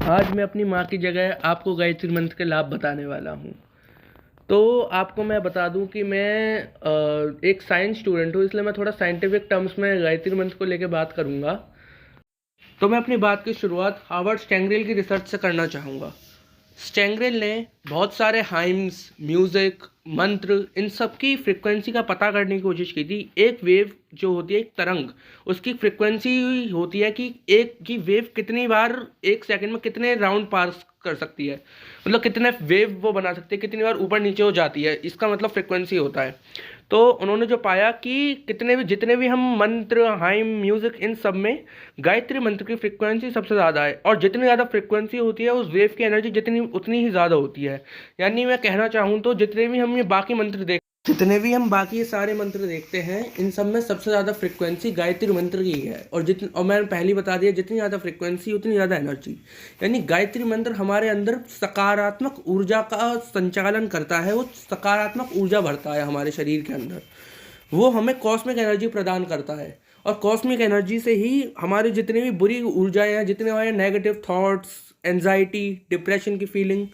आज मैं अपनी माँ की जगह आपको गायत्री मंत्र के लाभ बताने वाला हूँ। तो आपको मैं बता दूँ कि मैं एक साइंस स्टूडेंट हूँ, इसलिए मैं थोड़ा साइंटिफिक टर्म्स में गायत्री मंत्र को लेकर बात करूँगा। तो मैं अपनी बात की शुरुआत हार्वर्ड स्टैंगरेल की रिसर्च से करना चाहूँगा। स्टैंगरेल ने बहुत सारे हाइम्स, म्यूज़िक, मंत्र, इन सब की फ्रिक्वेंसी का पता करने की कोशिश की थी। एक वेव जो होती है, एक तरंग, उसकी फ्रिक्वेंसी होती है कि एक की वेव कितनी बार एक सेकंड में कितने राउंड पास कर सकती है, मतलब कितने वेव वो बना सकती है, कितनी बार ऊपर नीचे हो जाती है, इसका मतलब फ्रिक्वेंसी होता है। तो उन्होंने जो पाया कि जितने भी हम मंत्र, हाइम, म्यूज़िक, इन सब में गायत्री मंत्र की फ्रिक्वेंसी सबसे ज़्यादा है, और जितनी ज़्यादा फ्रिक्वेंसी होती है उस वेव की एनर्जी जितनी उतनी ही ज़्यादा होती है। यानी मैं कहना चाहूँ तो जितने भी हम बाकी ये सारे मंत्र देखते हैं, इन सब में सबसे ज़्यादा फ्रिक्वेंसी गायत्री मंत्र की है। और मैंने पहले बता दिया, जितनी ज़्यादा फ्रिक्वेंसी उतनी ज़्यादा एनर्जी। यानी गायत्री मंत्र हमारे अंदर सकारात्मक ऊर्जा का संचालन करता है, वो सकारात्मक ऊर्जा भरता है हमारे शरीर के अंदर। वो हमें कॉस्मिक एनर्जी प्रदान करता है, और कॉस्मिक एनर्जी से ही हमारी जितनी भी बुरी ऊर्जाएं हैं, जितने हमारे नेगेटिव थॉट्स, एंजाइटी, डिप्रेशन की फीलिंग,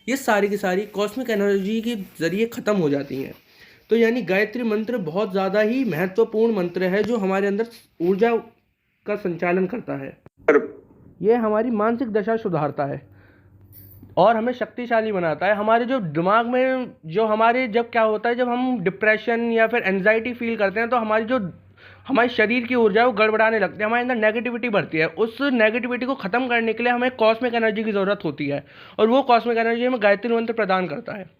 ये सारी की सारी कॉस्मिक एनर्जी के ज़रिए ख़त्म हो जाती हैं। तो यानी गायत्री मंत्र बहुत ज़्यादा ही महत्वपूर्ण मंत्र है, जो हमारे अंदर ऊर्जा का संचालन करता है। ये हमारी मानसिक दशा सुधारता है और हमें शक्तिशाली बनाता है। हमारे जो दिमाग में जो हमारे जब क्या होता है, जब हम डिप्रेशन या फिर एंजाइटी फील करते हैं, तो हमारे शरीर की ऊर्जा वो गड़बड़ाने लगती है, हमारे अंदर नेगेटिविटी बढ़ती है। उस नेगेटिविटी को ख़त्म करने के लिए हमें कॉस्मिक एनर्जी की ज़रूरत होती है, और वो कॉस्मिक एनर्जी हमें गायत्री मंत्र प्रदान करता है।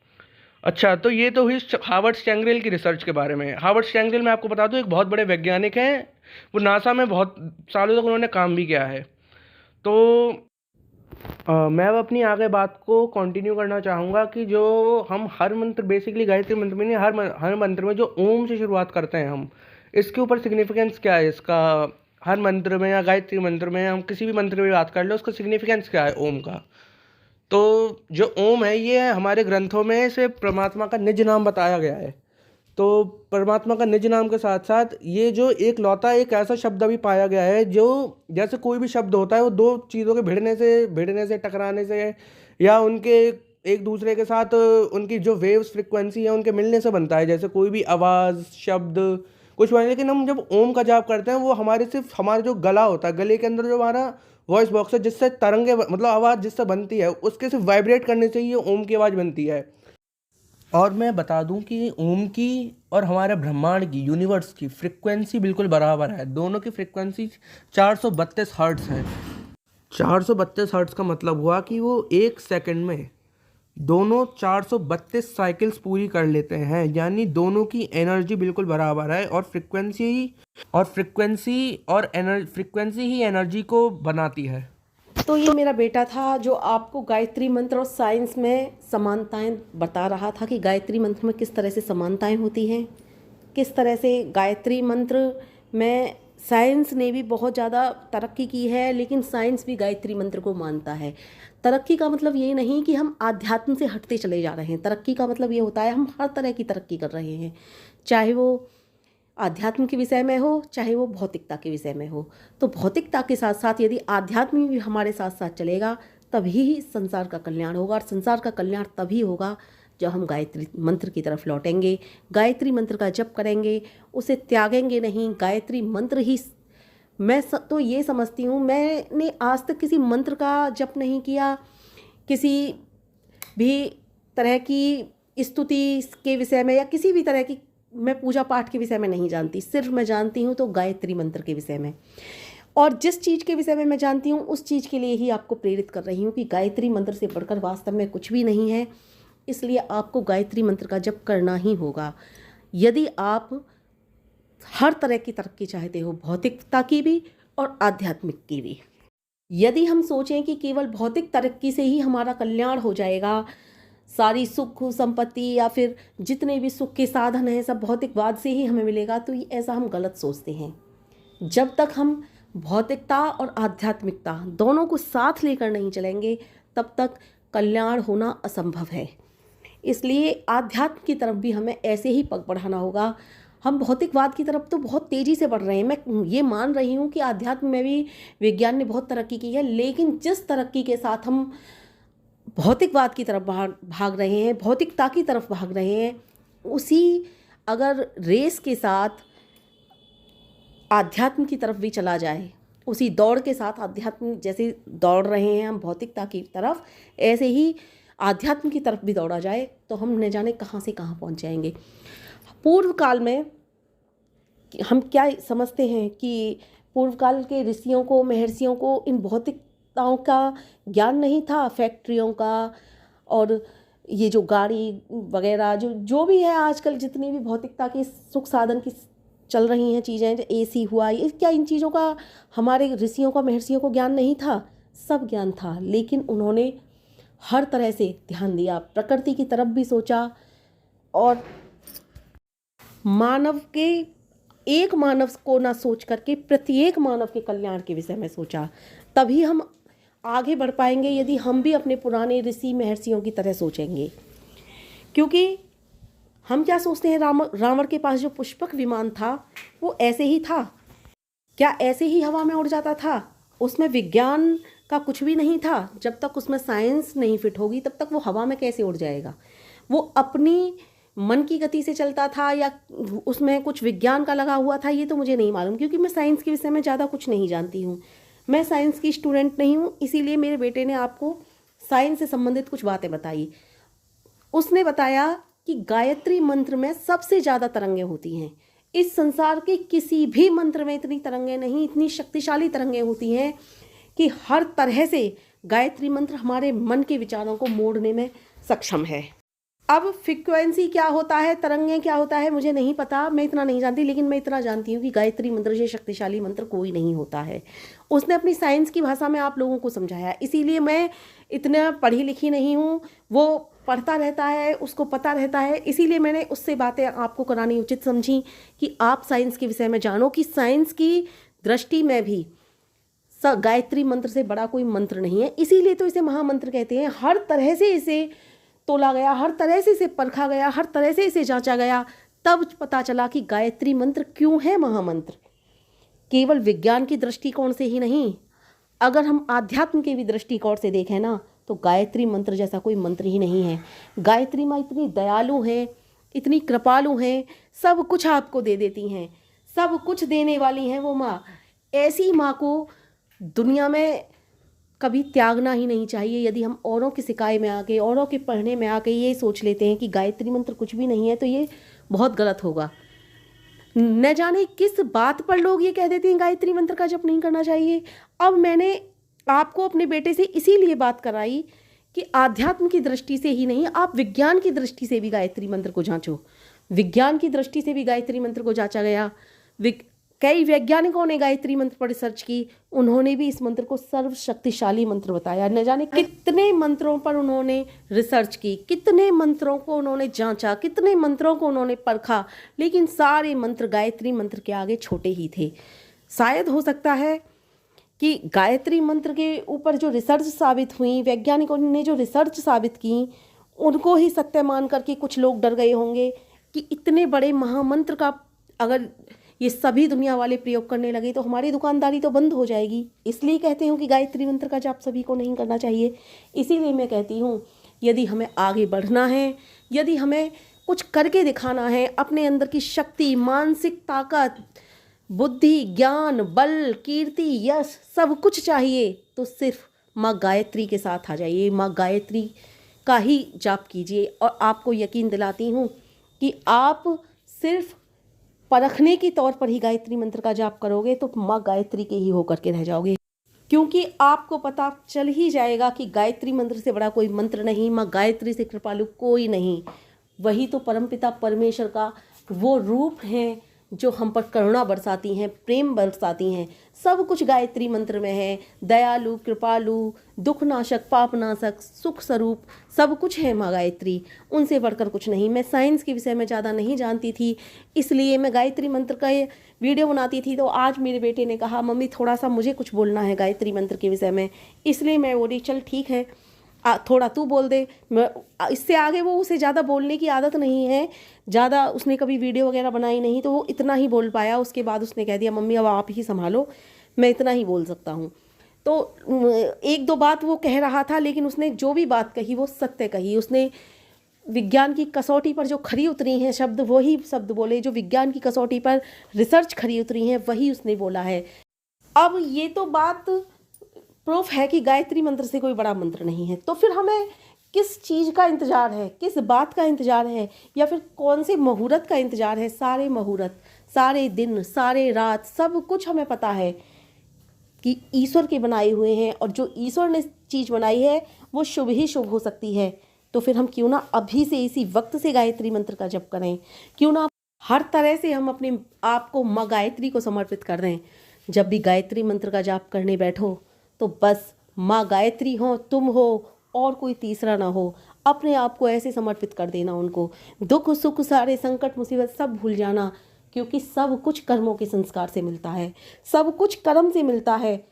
अच्छा, तो ये तो हुई हार्वर्ड स्टैंगरेल की रिसर्च के बारे में। हार्वर्ड स्टैंगरेल, मैं आपको बता दूं, एक बहुत बड़े वैज्ञानिक हैं। वो नासा में बहुत सालों तक उन्होंने काम भी किया है। तो मैं अब अपनी आगे बात को कंटिन्यू करना चाहूँगा कि जो हम हर मंत्र, बेसिकली गायत्री मंत्र में नहीं, हर मंत्र में जो ओम से शुरुआत करते हैं हम, इसके ऊपर सिग्निफिकेंस क्या है इसका। हर मंत्र में या गायत्री मंत्र में, हम किसी भी मंत्र में बात कर लो, उसका सिग्निफिकेंस क्या है ओम का। तो जो ओम है, ये हमारे ग्रंथों में इसे परमात्मा का निज नाम बताया गया है। तो परमात्मा का निज नाम के साथ साथ ये जो एक लौता एक ऐसा शब्द अभी पाया गया है, जो जैसे कोई भी शब्द होता है वो दो चीज़ों के भिड़ने से टकराने से, या उनके एक दूसरे के साथ उनकी जो वेव्स फ्रिक्वेंसी है उनके मिलने से बनता है। जैसे कोई भी आवाज़, शब्द कुछ बने, लेकिन हम जब ओम का जाप करते हैं, वो सिर्फ हमारा जो गला होता है, गले के अंदर जो हमारा वॉइस बॉक्स है, जिससे तरंगे मतलब आवाज़ जिससे बनती है, उसके सिर्फ वाइब्रेट करने से ही ओम की आवाज़ बनती है। और मैं बता दूं कि ओम की और हमारे ब्रह्मांड की, यूनिवर्स की फ्रिक्वेंसी बिल्कुल बराबर है। दोनों की फ्रिक्वेंसी 432 हर्ट्ज़ है। 432 हर्ट्ज़ का मतलब हुआ कि वो एक सेकंड में दोनों 432 साइकिल्स पूरी कर लेते हैं। यानी दोनों की एनर्जी बिल्कुल बराबर है, और फ्रिक्वेंसी ही एनर्जी को बनाती है। तो ये मेरा बेटा था जो आपको गायत्री मंत्र और साइंस में समानताएं बता रहा था कि गायत्री मंत्र में किस तरह से समानताएं होती हैं, किस तरह से गायत्री मंत्र में साइंस ने भी बहुत ज़्यादा तरक्की की है, लेकिन साइंस भी गायत्री मंत्र को मानता है। तरक्की का मतलब ये नहीं कि हम आध्यात्म से हटते चले जा रहे हैं। तरक्की का मतलब ये होता है हम हर तरह की तरक्की कर रहे हैं, चाहे वो आध्यात्म के विषय में हो, चाहे वो भौतिकता के विषय में हो। तो भौतिकता के साथ साथ यदि आध्यात्म भी हमारे साथ साथ चलेगा, तभी ही संसार का कल्याण होगा। और संसार का कल्याण तभी होगा जब हम गायत्री मंत्र की तरफ लौटेंगे, गायत्री मंत्र का जप करेंगे, उसे त्यागेंगे नहीं। गायत्री मंत्र ही तो ये समझती हूँ, मैंने आज तक किसी मंत्र का जप नहीं किया, किसी भी तरह की स्तुति के विषय में या किसी भी तरह की मैं पूजा पाठ के विषय में नहीं जानती। सिर्फ मैं जानती हूँ तो गायत्री मंत्र के विषय में, और जिस चीज़ के विषय में मैं जानती हूँ उस चीज़ के लिए ही आपको प्रेरित कर रही हूँ कि गायत्री मंत्र से बढ़कर वास्तव में कुछ भी नहीं है। इसलिए आपको गायत्री मंत्र का जप करना ही होगा यदि आप हर तरह की तरक्की चाहते हो, भौतिकता की भी और आध्यात्मिक की भी। यदि हम सोचें कि केवल भौतिक तरक्की से ही हमारा कल्याण हो जाएगा, सारी सुख संपत्ति या फिर जितने भी सुख के साधन हैं सब भौतिकवाद से ही हमें मिलेगा, तो ये ऐसा हम गलत सोचते हैं। जब तक हम भौतिकता और आध्यात्मिकता दोनों को साथ लेकर नहीं चलेंगे, तब तक कल्याण होना असंभव है। इसलिए आध्यात्म की तरफ भी हमें ऐसे ही पग बढ़ाना होगा। हम भौतिकवाद की तरफ तो बहुत तेज़ी से बढ़ रहे हैं। मैं ये मान रही हूँ कि आध्यात्म में भी विज्ञान ने बहुत तरक्की की है, लेकिन जिस तरक्की के साथ हम भौतिकवाद की तरफ भाग रहे हैं, भौतिकता की तरफ भाग रहे हैं, उसी अगर रेस के साथ आध्यात्म की तरफ भी चला जाए, उसी दौड़ के साथ आध्यात्म जैसे दौड़ रहे हैं हम भौतिकता की तरफ, ऐसे ही आध्यात्म की तरफ भी दौड़ा जाए तो हम न जाने कहाँ से कहाँ पहुँच जाएंगे। पूर्व काल में हम क्या समझते हैं कि पूर्व काल के ऋषियों को, महर्षियों को इन भौतिकताओं का ज्ञान नहीं था, फैक्ट्रियों का और ये जो गाड़ी वगैरह जो भी है आजकल जितनी भी भौतिकता की सुख साधन की चल रही हैं चीज़ें, एसी हुआ, ये क्या इन चीज़ों का हमारे ऋषियों का, महर्षियों को ज्ञान नहीं था? सब ज्ञान था, लेकिन उन्होंने हर तरह से ध्यान दिया, प्रकृति की तरफ भी सोचा और मानव के एक मानव को ना सोच करके प्रत्येक मानव के कल्याण के विषय में सोचा। तभी हम आगे बढ़ पाएंगे यदि हम भी अपने पुराने ऋषि महर्षियों की तरह सोचेंगे। क्योंकि हम क्या सोचते हैं, रावण के पास जो पुष्पक विमान था वो ऐसे ही था क्या? ऐसे ही हवा में उड़ जाता था? उसमें विज्ञान का कुछ भी नहीं था। जब तक उसमें साइंस नहीं फिट होगी तब तक वो हवा में कैसे उड़ जाएगा? वो अपनी मन की गति से चलता था या उसमें कुछ विज्ञान का लगा हुआ था, ये तो मुझे नहीं मालूम, क्योंकि मैं साइंस के विषय में ज़्यादा कुछ नहीं जानती हूँ। मैं साइंस की स्टूडेंट नहीं हूँ, इसीलिए मेरे बेटे ने आपको साइंस से संबंधित कुछ बातें बताई। उसने बताया कि गायत्री मंत्र में सबसे ज़्यादा तरंगें होती हैं। इस संसार के किसी भी मंत्र में इतनी तरंगें नहीं, इतनी शक्तिशाली तरंगें होती हैं कि हर तरह से गायत्री मंत्र हमारे मन के विचारों को मोड़ने में सक्षम है। अब फ्रीक्वेंसी क्या होता है, तरंगें क्या होता है, मुझे नहीं पता, मैं इतना नहीं जानती, लेकिन मैं इतना जानती हूँ कि गायत्री मंत्र से शक्तिशाली मंत्र कोई नहीं होता है। उसने अपनी साइंस की भाषा में आप लोगों को समझाया, इसीलिए मैं इतना पढ़ी लिखी नहीं हूँ। वो पढ़ता रहता है, उसको पता रहता है, इसीलिए मैंने उससे बातें आपको करानी उचित समझी कि आप साइंस के विषय में जानो कि साइंस की दृष्टि में भी गायत्री मंत्र से बड़ा कोई मंत्र नहीं है। इसीलिए तो इसे महामंत्र कहते हैं। हर तरह से इसे तोला गया, हर तरह से इसे परखा गया, हर तरह से इसे जांचा गया, तब पता चला कि गायत्री मंत्र क्यों है महामंत्र। केवल विज्ञान की दृष्टिकोण से ही नहीं, अगर हम आध्यात्म के भी दृष्टिकोण से देखें ना, तो गायत्री मंत्र जैसा कोई मंत्र ही नहीं है। गायत्री माँ इतनी दयालु हैं, इतनी कृपालु हैं, सब कुछ आपको दे देती हैं, सब कुछ देने वाली हैं वो माँ। ऐसी माँ को दुनिया में कभी त्यागना ही नहीं चाहिए। यदि हम औरों की सिकाई में आके, औरों के पढ़ने में आके ये सोच लेते हैं कि गायत्री मंत्र कुछ भी नहीं है, तो ये बहुत गलत होगा। न जाने किस बात पर लोग ये कह देते हैं गायत्री मंत्र का जप नहीं करना चाहिए। अब मैंने आपको अपने बेटे से इसीलिए बात कराई कि आध्यात्म की दृष्टि से ही नहीं, आप विज्ञान की दृष्टि से भी गायत्री मंत्र को जांचो। विज्ञान की दृष्टि से भी गायत्री मंत्र को जांचा गया। कई वैज्ञानिकों ने गायत्री मंत्र पर रिसर्च की, उन्होंने भी इस मंत्र को सर्वशक्तिशाली मंत्र बताया। न जाने कितने मंत्रों पर उन्होंने रिसर्च की, कितने मंत्रों को उन्होंने जांचा, कितने मंत्रों को उन्होंने परखा, लेकिन सारे मंत्र गायत्री मंत्र के आगे छोटे ही थे। शायद हो सकता है कि गायत्री मंत्र के ऊपर जो रिसर्च साबित हुई, वैज्ञानिकों ने जो रिसर्च साबित की, उनको ही सत्य मान करके कुछ लोग डर गए होंगे कि इतने बड़े महामंत्र का अगर ये सभी दुनिया वाले प्रयोग करने लगे तो हमारी दुकानदारी तो बंद हो जाएगी। इसलिए कहते हैं कि गायत्री मंत्र का जाप सभी को नहीं करना चाहिए। इसीलिए मैं कहती हूँ, यदि हमें आगे बढ़ना है, यदि हमें कुछ करके दिखाना है, अपने अंदर की शक्ति, मानसिक ताकत, बुद्धि, ज्ञान, बल, कीर्ति, यश सब कुछ चाहिए, तो सिर्फ माँ गायत्री के साथ आ जाइए। माँ गायत्री का ही जाप कीजिए और आपको यकीन दिलाती हूँ कि आप सिर्फ परखने के तौर पर ही गायत्री मंत्र का जाप करोगे तो माँ गायत्री के ही होकर के रह जाओगे, क्योंकि आपको पता चल ही जाएगा कि गायत्री मंत्र से बड़ा कोई मंत्र नहीं, माँ गायत्री से कृपालु कोई नहीं। वही तो परमपिता परमेश्वर का वो रूप है जो हम पर करुणा बरसाती हैं, प्रेम बरसाती हैं। सब कुछ गायत्री मंत्र में है। दयालु, कृपालु, दुखनाशक, पापनाशक, सुख स्वरूप सब कुछ है माँ गायत्री, उनसे बढ़कर कुछ नहीं। मैं साइंस के विषय में ज़्यादा नहीं जानती थी, इसलिए मैं गायत्री मंत्र का ये वीडियो बनाती थी। तो आज मेरे बेटे ने कहा, मम्मी थोड़ा सा मुझे कुछ बोलना है गायत्री मंत्र के विषय में, इसलिए मैं बोली चल ठीक है, थोड़ा तू बोल दे। इससे आगे वो उसे ज़्यादा बोलने की आदत नहीं है, ज़्यादा उसने कभी वीडियो वगैरह बनाई नहीं, तो वो इतना ही बोल पाया। उसके बाद उसने कह दिया मम्मी अब आप ही संभालो, मैं इतना ही बोल सकता हूँ। तो एक दो बात वो कह रहा था, लेकिन उसने जो भी बात कही वो सत्य कही। उसने विज्ञान की कसौटी पर जो खरी उतरी हैं शब्द, वही शब्द बोले। जो विज्ञान की कसौटी पर रिसर्च खरी उतरी हैं वही उसने बोला है। अब ये तो बात प्रूफ है कि गायत्री मंत्र से कोई बड़ा मंत्र नहीं है, तो फिर हमें किस चीज़ का इंतज़ार है, किस बात का इंतज़ार है, या फिर कौन से मुहूर्त का इंतज़ार है? सारे मुहूर्त, सारे दिन, सारे रात, सब कुछ हमें पता है कि ईश्वर के बनाए हुए हैं, और जो ईश्वर ने चीज़ बनाई है वो शुभ ही शुभ हो सकती है। तो फिर हम क्यों ना अभी से इसी वक्त से गायत्री मंत्र का जप करें, क्यों ना हर तरह से हम अपने आप को माँ गायत्री को समर्पित कर दें। जब भी गायत्री मंत्र का जाप करने बैठो तो बस माँ गायत्री हो, तुम हो, और कोई तीसरा ना हो। अपने आप को ऐसे समर्पित कर देना उनको। दुख सुख सारे संकट मुसीबत सब भूल जाना, क्योंकि सब कुछ कर्मों के संस्कार से मिलता है, सब कुछ कर्म से मिलता है।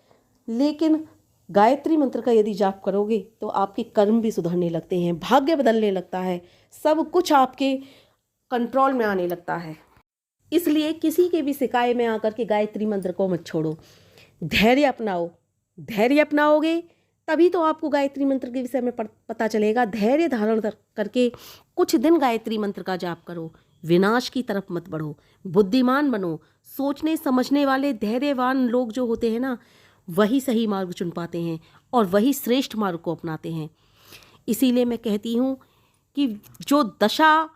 लेकिन गायत्री मंत्र का यदि जाप करोगे तो आपके कर्म भी सुधरने लगते हैं, भाग्य बदलने लगता है, सब कुछ आपके कंट्रोल में आने लगता है। इसलिए किसी के भी शिकायत में आकर के गायत्री मंत्र को मत छोड़ो, धैर्य अपनाओ। धैर्य अपनाओगे तभी तो आपको गायत्री मंत्र के विषय में पता चलेगा। धैर्य धारण करके कुछ दिन गायत्री मंत्र का जाप करो, विनाश की तरफ मत बढ़ो, बुद्धिमान बनो। सोचने समझने वाले धैर्यवान लोग जो होते हैं ना, वही सही मार्ग चुन पाते हैं और वही श्रेष्ठ मार्ग को अपनाते हैं। इसीलिए मैं कहती हूँ कि जो दशा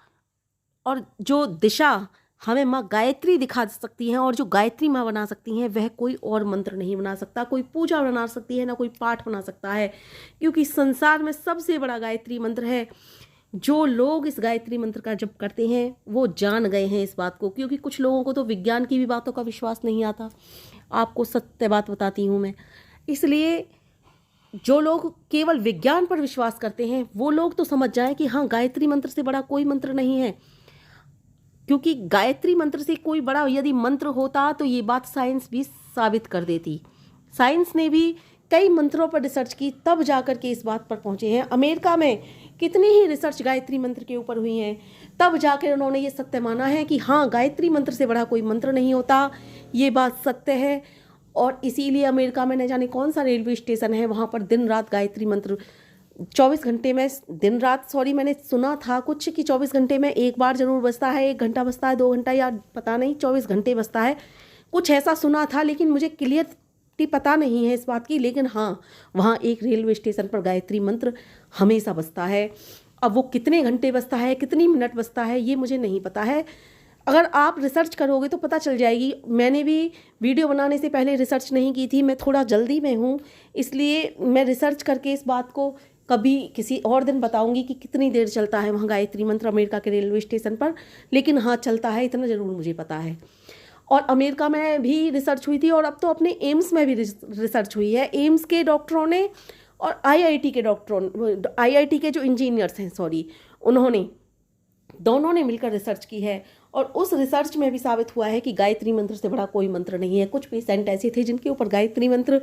और जो दिशा हमें माँ गायत्री दिखा सकती हैं, और जो गायत्री माँ बना सकती हैं, वह कोई और मंत्र नहीं बना सकता, कोई पूजा बना सकती है ना कोई पाठ बना सकता है। क्योंकि संसार में सबसे बड़ा गायत्री मंत्र है। जो लोग इस गायत्री मंत्र का जप करते हैं वो जान गए हैं इस बात को, क्योंकि कुछ लोगों को तो विज्ञान की भी बातों का विश्वास नहीं आता। आपको सत्य बात बताती हूँ मैं। इसलिए जो लोग केवल विज्ञान पर विश्वास करते हैं वो लोग तो समझ जाएं कि हाँ, गायत्री मंत्र से बड़ा कोई मंत्र नहीं है। क्योंकि गायत्री मंत्र से कोई बड़ा यदि मंत्र होता तो ये बात साइंस भी साबित कर देती। साइंस ने भी कई मंत्रों पर रिसर्च की, तब जाकर के इस बात पर पहुंचे हैं। अमेरिका में कितनी ही रिसर्च गायत्री मंत्र के ऊपर हुई हैं, तब जाकर उन्होंने ये सत्य माना है कि हाँ, गायत्री मंत्र से बड़ा कोई मंत्र नहीं होता। ये बात सत्य है। और इसीलिए अमेरिका में न जाने कौन सा रेलवे स्टेशन है, वहाँ पर दिन रात गायत्री मंत्र 24 घंटे में, दिन रात सॉरी, मैंने सुना था कुछ कि 24 घंटे में एक बार जरूर बजता है, 1 घंटा बजता है, 2 घंटा, या पता नहीं 24 घंटे बजता है, कुछ ऐसा सुना था। लेकिन मुझे क्लियरिटी पता नहीं है इस बात की। लेकिन हाँ, वहाँ एक रेलवे स्टेशन पर गायत्री मंत्र हमेशा बजता है। अब वो कितने घंटे बजता है, कितनी मिनट बजता है, ये मुझे नहीं पता है। अगर आप रिसर्च करोगे तो पता चल जाएगी। मैंने भी वीडियो बनाने से पहले रिसर्च नहीं की थी, मैं थोड़ा जल्दी में हूँ, इसलिए मैं रिसर्च करके इस बात को कभी किसी और दिन बताऊंगी कि कितनी देर चलता है वहाँ गायत्री मंत्र अमेरिका के रेलवे स्टेशन पर। लेकिन हाँ, चलता है, इतना ज़रूर मुझे पता है। और अमेरिका में भी रिसर्च हुई थी, और अब तो अपने एम्स में भी रिसर्च हुई है। एम्स के डॉक्टरों ने और आईआईटी के डॉक्टरों, आईआईटी के जो इंजीनियर्स हैं सॉरी, उन्होंने दोनों ने मिलकर रिसर्च की है। और उस रिसर्च में भी साबित हुआ है कि गायत्री मंत्र से बड़ा कोई मंत्र नहीं है। कुछ पेशेंट ऐसे थे जिनके ऊपर गायत्री मंत्र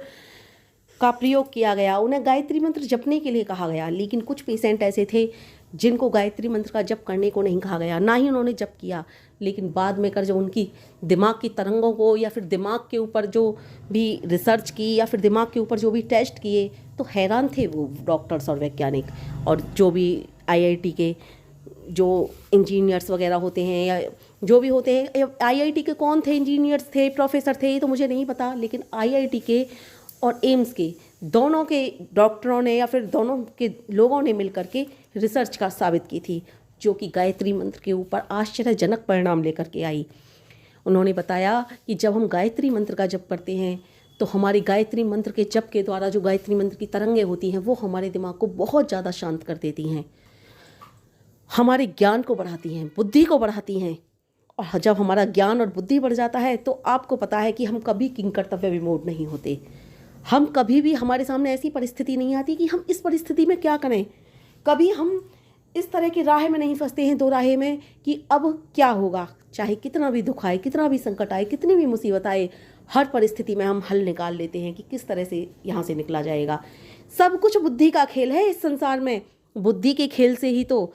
का प्रयोग किया गया, उन्हें गायत्री मंत्र जपने के लिए कहा गया। लेकिन कुछ पेशेंट ऐसे थे जिनको गायत्री मंत्र का जप करने को नहीं कहा गया, ना ही उन्होंने जप किया। लेकिन बाद में कर जब उनकी दिमाग की तरंगों को, या फिर दिमाग के ऊपर जो भी रिसर्च की, या फिर दिमाग के ऊपर जो भी टेस्ट किए, तो हैरान थे वो डॉक्टर्स और वैज्ञानिक, और जो भी आईआईटी के जो इंजीनियर्स वगैरह होते हैं, या जो भी होते हैं। आईआईटी के कौन थे, इंजीनियर्स थे, प्रोफेसर थे, ये तो मुझे नहीं पता। लेकिन आईआईटी के और एम्स के दोनों के डॉक्टरों ने, या फिर दोनों के लोगों ने मिलकर के रिसर्च का साबित की थी, जो कि गायत्री मंत्र के ऊपर आश्चर्यजनक परिणाम लेकर के आई। उन्होंने बताया कि जब हम गायत्री मंत्र का जप करते हैं तो हमारी गायत्री मंत्र के जप के द्वारा जो गायत्री मंत्र की तरंगें होती हैं वो हमारे दिमाग को बहुत ज़्यादा शांत कर देती हैं, हमारे ज्ञान को बढ़ाती हैं, बुद्धि को बढ़ाती हैं। और जब हमारा ज्ञान और बुद्धि बढ़ जाता है तो आपको पता है कि हम कभी किंकर्तव्य विमूढ़ नहीं होते। हम कभी भी, हमारे सामने ऐसी परिस्थिति नहीं आती कि हम इस परिस्थिति में क्या करें। कभी हम इस तरह की राह में नहीं फंसते हैं, दो राहें में, कि अब क्या होगा। चाहे कितना भी दुख आए, कितना भी संकट आए, कितनी भी मुसीबत आए, हर परिस्थिति में हम हल निकाल लेते हैं कि किस तरह से यहाँ से निकला जाएगा। सब कुछ बुद्धि का खेल है इस संसार में। बुद्धि के खेल से ही तो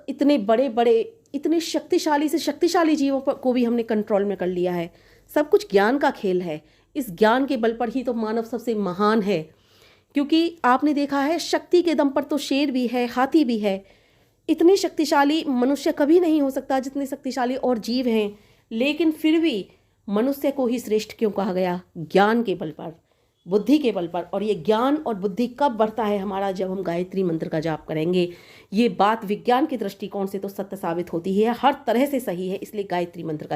इतने बड़े बड़े, इतने शक्तिशाली से शक्तिशाली जीवों को भी हमने कंट्रोल में कर लिया है। सब कुछ ज्ञान का खेल है। इस ज्ञान के बल पर ही तो मानव सबसे महान है। क्योंकि आपने देखा है, शक्ति के दम पर तो शेर भी है, हाथी भी है। इतने शक्तिशाली मनुष्य कभी नहीं हो सकता जितने शक्तिशाली और जीव हैं। लेकिन फिर भी मनुष्य को ही श्रेष्ठ क्यों कहा गया? ज्ञान के बल पर, बुद्धि के बल पर। और ये ज्ञान और बुद्धि कब बढ़ता है हमारा? जब हम गायत्री मंत्र का जाप करेंगे। ये बात विज्ञान के दृष्टिकोण से तो सत्य साबित होती है, हर तरह से सही है। इसलिए गायत्री मंत्र का